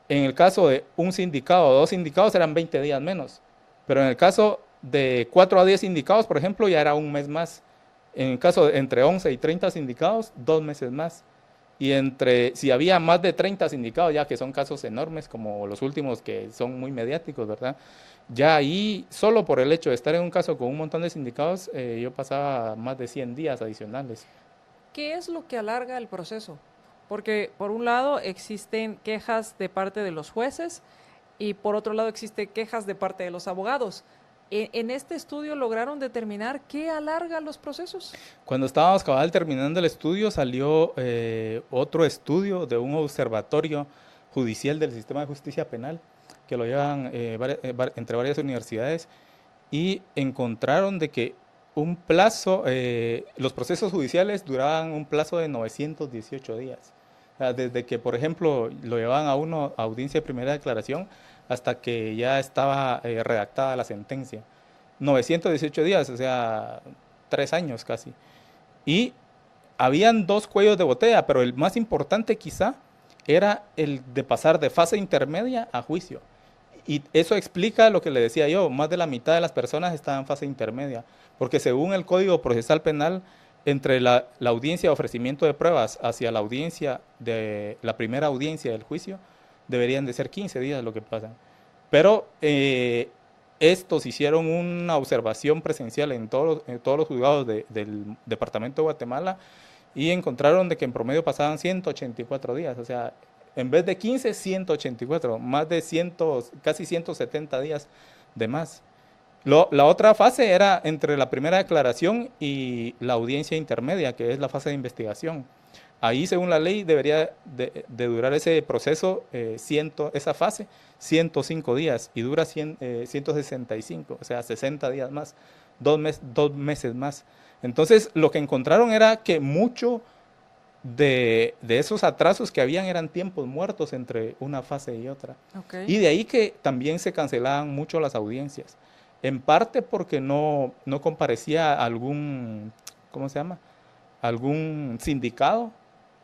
En el caso de un sindicado o 2 sindicados eran 20 días menos, pero en el caso de 4 a 10 sindicados, por ejemplo, ya era 1 mes más. En el caso de entre 11 y 30 sindicados, 2 meses más. Y si había más de 30 sindicados, ya que son casos enormes, como los últimos que son muy mediáticos, ¿verdad? Ya ahí, solo por el hecho de estar en un caso con un montón de sindicados, yo pasaba más de 100 días adicionales. ¿Qué es lo que alarga el proceso? Porque por un lado existen quejas de parte de los jueces y por otro lado existen quejas de parte de los abogados. ¿En este estudio lograron determinar qué alarga los procesos? Cuando estábamos terminando el estudio, salió otro estudio de un observatorio judicial del sistema de justicia penal, que lo llevan entre varias universidades, y encontraron de que los procesos judiciales duraban un plazo de 918 días. O sea, desde que, por ejemplo, lo llevaban a uno a audiencia de primera declaración hasta que ya estaba redactada la sentencia. 918 días, o sea, 3 años casi. Y habían 2 cuellos de botella, pero el más importante quizá era el de pasar de fase intermedia a juicio. Y eso explica lo que le decía yo, más de la mitad de las personas estaban en fase intermedia, porque según el Código Procesal Penal, entre la audiencia de ofrecimiento de pruebas hacia la audiencia de la primera audiencia del juicio, deberían de ser 15 días lo que pasan. Pero estos hicieron una observación presencial en todos los juzgados del Departamento de Guatemala y encontraron de que en promedio pasaban 184 días, o sea, en vez de 15, 184, más de 100, casi 170 días de más. La otra fase era entre la primera declaración y la audiencia intermedia, que es la fase de investigación. Ahí, según la ley, debería de durar ese proceso, esa fase, 105 días y dura 165, o sea, 60 días más, 2 meses más. Entonces, lo que encontraron era que mucho de esos atrasos que habían eran tiempos muertos entre una fase y otra. Okay. Y de ahí que también se cancelaban mucho las audiencias, en parte porque no comparecía algún, ¿cómo se llama? Algún sindicato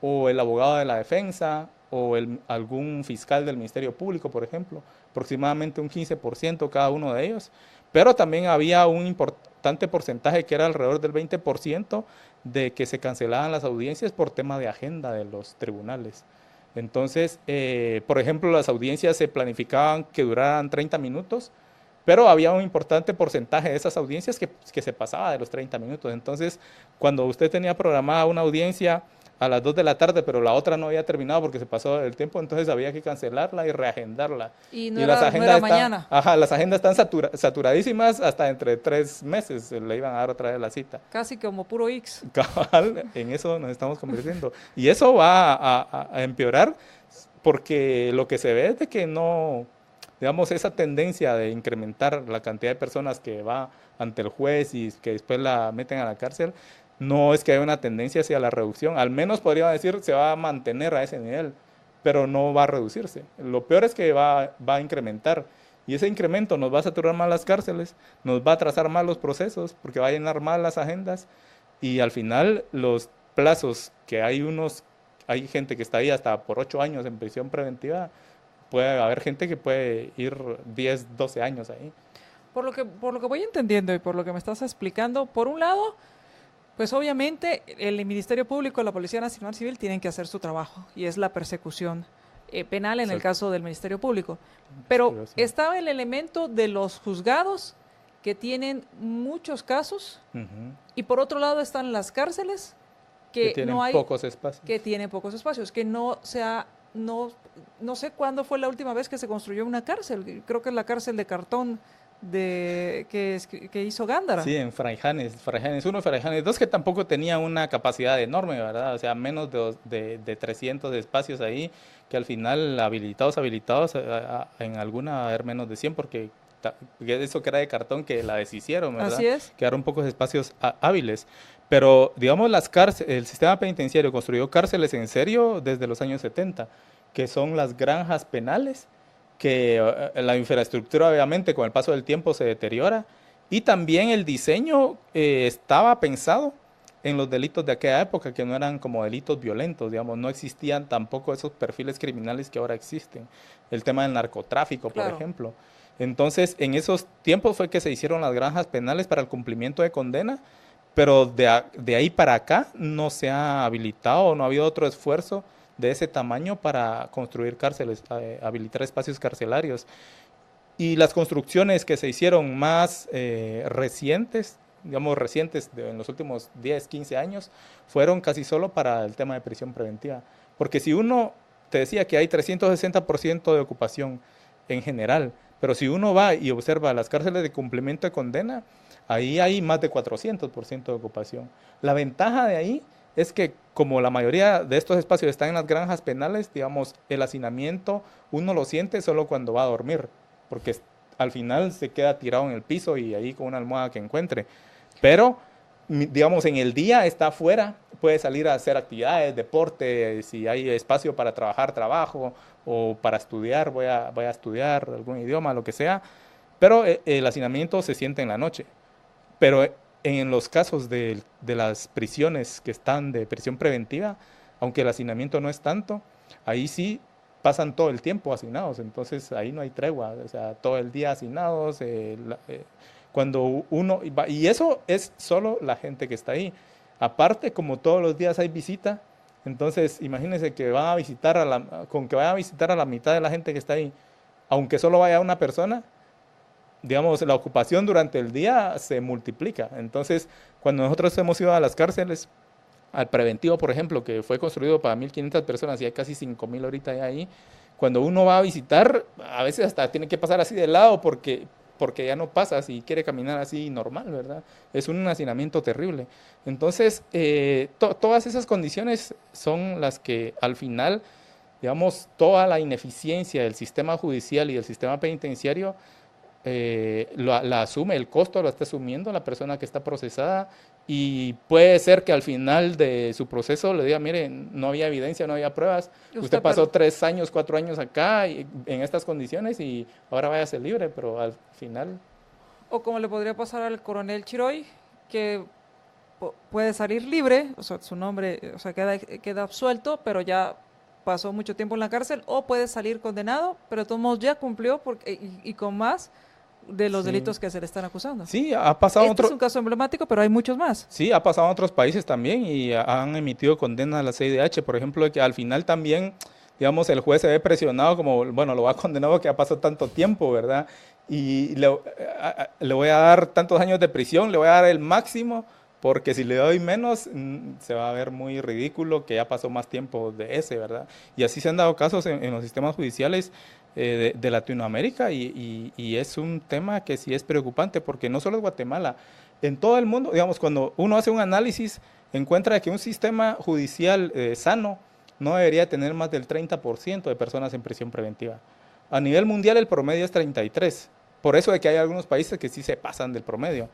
o el abogado de la defensa o algún fiscal del Ministerio Público, por ejemplo, aproximadamente un 15% cada uno de ellos, pero también había un importante porcentaje que era alrededor del 20% de que se cancelaban las audiencias por tema de agenda de los tribunales. Entonces, por ejemplo, las audiencias se planificaban que duraran 30 minutos, pero había un importante porcentaje de esas audiencias que se pasaba de los 30 minutos. Entonces, cuando usted tenía programada una audiencia a las 2 de la tarde, pero la otra no había terminado porque se pasó el tiempo, entonces había que cancelarla y reagendarla. Y no era mañana. Ajá, las agendas están saturadísimas, hasta entre 3 meses le iban a dar otra vez la cita. Casi como puro X. Cabal, en eso nos estamos convirtiendo. Y eso va a empeorar porque lo que se ve es de que no, digamos, esa tendencia de incrementar la cantidad de personas que va ante el juez y que después la meten a la cárcel, no es que haya una tendencia hacia la reducción, al menos podría decir se va a mantener a ese nivel, pero no va a reducirse. Lo peor es que va a incrementar, y ese incremento nos va a saturar más las cárceles, nos va a atrasar más los procesos, porque va a llenar más las agendas, y al final los plazos que hay gente que está ahí hasta por 8 años en prisión preventiva, puede haber gente que puede ir 10, 12 años ahí. Por lo que voy entendiendo y por lo que me estás explicando, por un lado, pues obviamente el Ministerio Público y la Policía Nacional Civil tienen que hacer su trabajo, y es la persecución penal en el caso del Ministerio Público. Pero estaba el elemento de los juzgados, que tienen muchos casos, y por otro lado están las cárceles, que tienen no hay, pocos espacios. Que tienen pocos espacios, que no sé cuándo fue la última vez que se construyó una cárcel. Creo que es la cárcel de cartón que hizo Gándara. Sí, en Fraijanes 1, Fraijanes 2, que tampoco tenía una capacidad enorme, ¿verdad? O sea, menos de 300 espacios ahí, que al final habilitados, en alguna va a haber menos de 100, porque eso que era de cartón que la deshicieron, ¿verdad? Así es. Quedaron pocos espacios hábiles. Pero, digamos, el sistema penitenciario construyó cárceles en serio desde los años 70, que son las granjas penales, que la infraestructura obviamente con el paso del tiempo se deteriora, y también el diseño estaba pensado en los delitos de aquella época, que no eran como delitos violentos, digamos, no existían tampoco esos perfiles criminales que ahora existen, el tema del narcotráfico, por ejemplo. Entonces, en esos tiempos fue que se hicieron las granjas penales para el cumplimiento de condena, pero de ahí para acá no se ha habilitado, no ha habido otro esfuerzo de ese tamaño para construir cárceles, habilitar espacios carcelarios. Y las construcciones que se hicieron más recientes, en los últimos 10, 15 años, fueron casi solo para el tema de prisión preventiva. Porque si uno, te decía que hay 360% de ocupación en general, pero si uno va y observa las cárceles de cumplimiento de condena, ahí hay más de 400% de ocupación. La ventaja de ahí es que como la mayoría de estos espacios están en las granjas penales, digamos, el hacinamiento uno lo siente solo cuando va a dormir, porque al final se queda tirado en el piso y ahí con una almohada que encuentre. Pero, digamos, en el día está afuera, puede salir a hacer actividades, deporte, si hay espacio para trabajar, trabajo, o para estudiar, voy a estudiar algún idioma, lo que sea. Pero el hacinamiento se siente en la noche. Pero en los casos de las prisiones que están de prisión preventiva, aunque el hacinamiento no es tanto, ahí sí pasan todo el tiempo hacinados, entonces ahí no hay tregua, o sea, todo el día hacinados, cuando uno, y eso es solo la gente que está ahí. Aparte, como todos los días hay visita, entonces imagínense que van a visitar con que vayan a visitar a la mitad de la gente que está ahí, aunque solo vaya una persona, digamos, la ocupación durante el día se multiplica. Entonces, cuando nosotros hemos ido a las cárceles, al preventivo, por ejemplo, que fue construido para 1.500 personas y hay casi 5.000 ahorita ahí, cuando uno va a visitar, a veces hasta tiene que pasar así de lado porque ya no pasa si quiere caminar así normal, ¿verdad? Es un hacinamiento terrible. Entonces, todas esas condiciones son las que al final, digamos, toda la ineficiencia del sistema judicial y del sistema penitenciario la asume, el costo lo está asumiendo la persona que está procesada, y puede ser que al final de su proceso le diga, mire, no había evidencia, no había pruebas, usted pasó 3 años, 4 años acá en estas condiciones y ahora váyase libre, pero al final... O como le podría pasar al coronel Chiroy, que puede salir libre, o sea, su nombre, o sea, queda absuelto, pero ya pasó mucho tiempo en la cárcel, o puede salir condenado, pero de todos modos ya cumplió y con más de los delitos que se le están acusando. Sí, ha pasado es un caso emblemático, pero hay muchos más. Sí, ha pasado en otros países también y han emitido condenas a la CIDH, por ejemplo, que al final también, digamos, el juez se ve presionado como, bueno, lo va a condenar porque ha pasado tanto tiempo, ¿verdad? Y le voy a dar tantos años de prisión, le voy a dar el máximo, porque si le doy menos, se va a ver muy ridículo que ya pasó más tiempo de ese, ¿verdad? Y así se han dado casos en los sistemas judiciales de Latinoamérica y es un tema que sí es preocupante porque no solo es Guatemala, en todo el mundo, digamos, cuando uno hace un análisis, encuentra que un sistema judicial sano no debería tener más del 30% de personas en prisión preventiva. A nivel mundial el promedio es 33%, por eso es que hay algunos países que sí se pasan del promedio,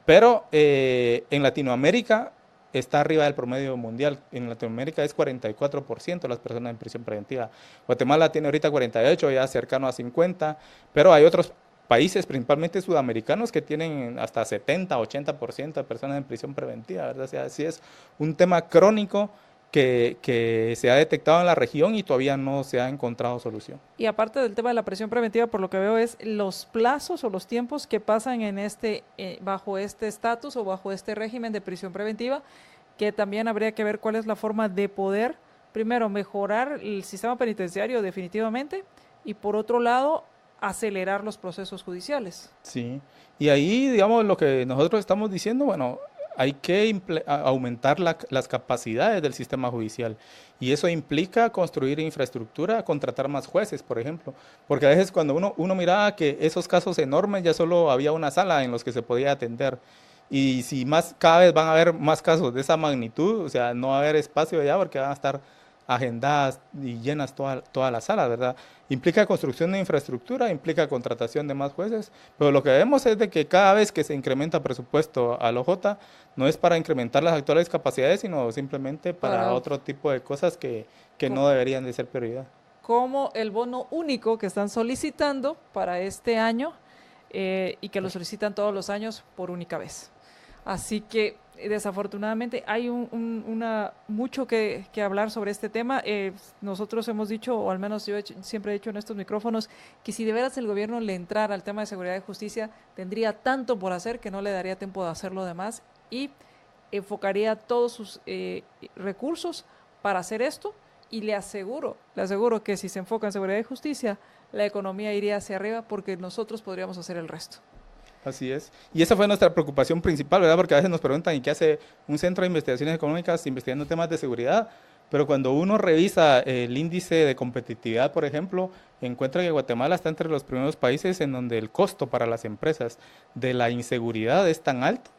pero en Latinoamérica está arriba del promedio mundial. En Latinoamérica es 44% las personas en prisión preventiva. Guatemala tiene ahorita 48%, ya cercano a 50%, pero hay otros países, principalmente sudamericanos, que tienen hasta 70, 80% de personas en prisión preventiva, ¿verdad? O sea, sí es un tema crónico que se ha detectado en la región y todavía no se ha encontrado solución. Y aparte del tema de la prisión preventiva, por lo que veo es los plazos o los tiempos que pasan en bajo este estatus o bajo este régimen de prisión preventiva, que también habría que ver cuál es la forma de poder, primero, mejorar el sistema penitenciario definitivamente y por otro lado, acelerar los procesos judiciales. Sí, y ahí, digamos, lo que nosotros estamos diciendo, bueno, hay que aumentar las capacidades del sistema judicial y eso implica construir infraestructura, contratar más jueces, por ejemplo, porque a veces cuando uno miraba que esos casos enormes ya solo había una sala en los que se podía atender y si cada vez van a haber más casos de esa magnitud, o sea, no va a haber espacio allá porque van a estar agendadas y llenas toda la sala, ¿verdad? Implica construcción de infraestructura, implica contratación de más jueces, pero lo que vemos es de que cada vez que se incrementa presupuesto al OJ, no es para incrementar las actuales capacidades, sino simplemente para otro tipo de cosas que no deberían de ser prioridad. Como el bono único que están solicitando para este año y que lo solicitan todos los años por única vez. Así que desafortunadamente hay mucho que hablar sobre este tema. Nosotros hemos dicho, o al menos yo siempre he dicho en estos micrófonos, que si de veras el gobierno le entrara al tema de seguridad y justicia, tendría tanto por hacer que no le daría tiempo de hacer lo demás y enfocaría todos sus recursos para hacer esto, y le aseguro que si se enfoca en seguridad y justicia, la economía iría hacia arriba porque nosotros podríamos hacer el resto. Así es. Y esa fue nuestra preocupación principal, ¿verdad? Porque a veces nos preguntan, ¿y qué hace un centro de investigaciones económicas investigando temas de seguridad? Pero cuando uno revisa el índice de competitividad, por ejemplo, encuentra que Guatemala está entre los primeros países en donde el costo para las empresas de la inseguridad es tan alto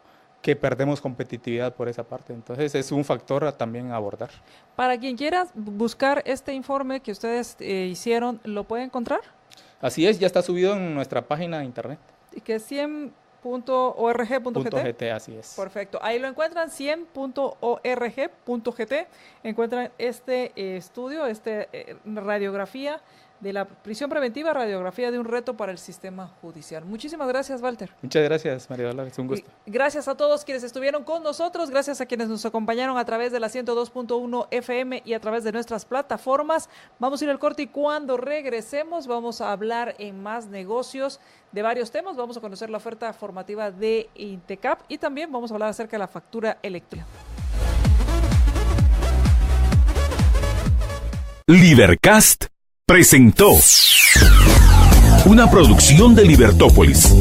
que perdemos competitividad por esa parte. Entonces es un factor también a abordar. Para quien quiera buscar este informe que ustedes hicieron, ¿lo puede encontrar? Así es, ya está subido en nuestra página de internet. Que es 100.org.gt. Así es. Perfecto. Ahí lo encuentran, 100.org.gt. Encuentran este estudio, radiografía de la prisión preventiva, radiografía de un reto para el sistema judicial. Muchísimas gracias, Walter. Muchas gracias, María Dolores, un gusto. Gracias a todos quienes estuvieron con nosotros, gracias a quienes nos acompañaron a través de la 102.1 FM y a través de nuestras plataformas. Vamos a ir al corte y cuando regresemos vamos a hablar en Más Negocios de varios temas. Vamos a conocer la oferta formativa de INTECAP y también vamos a hablar acerca de la factura electrónica. Libercast presentó una producción de Libertópolis.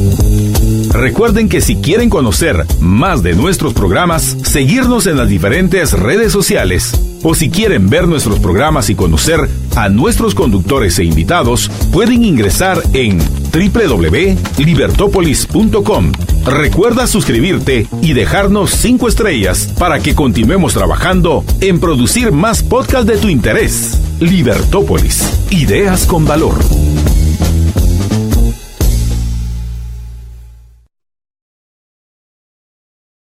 Recuerden que si quieren conocer más de nuestros programas, seguirnos en las diferentes redes sociales, o si quieren ver nuestros programas y conocer a nuestros conductores e invitados, pueden ingresar en www.libertopolis.com. Recuerda suscribirte y dejarnos 5 estrellas para que continuemos trabajando en producir más podcasts de tu interés. Libertópolis, ideas con valor.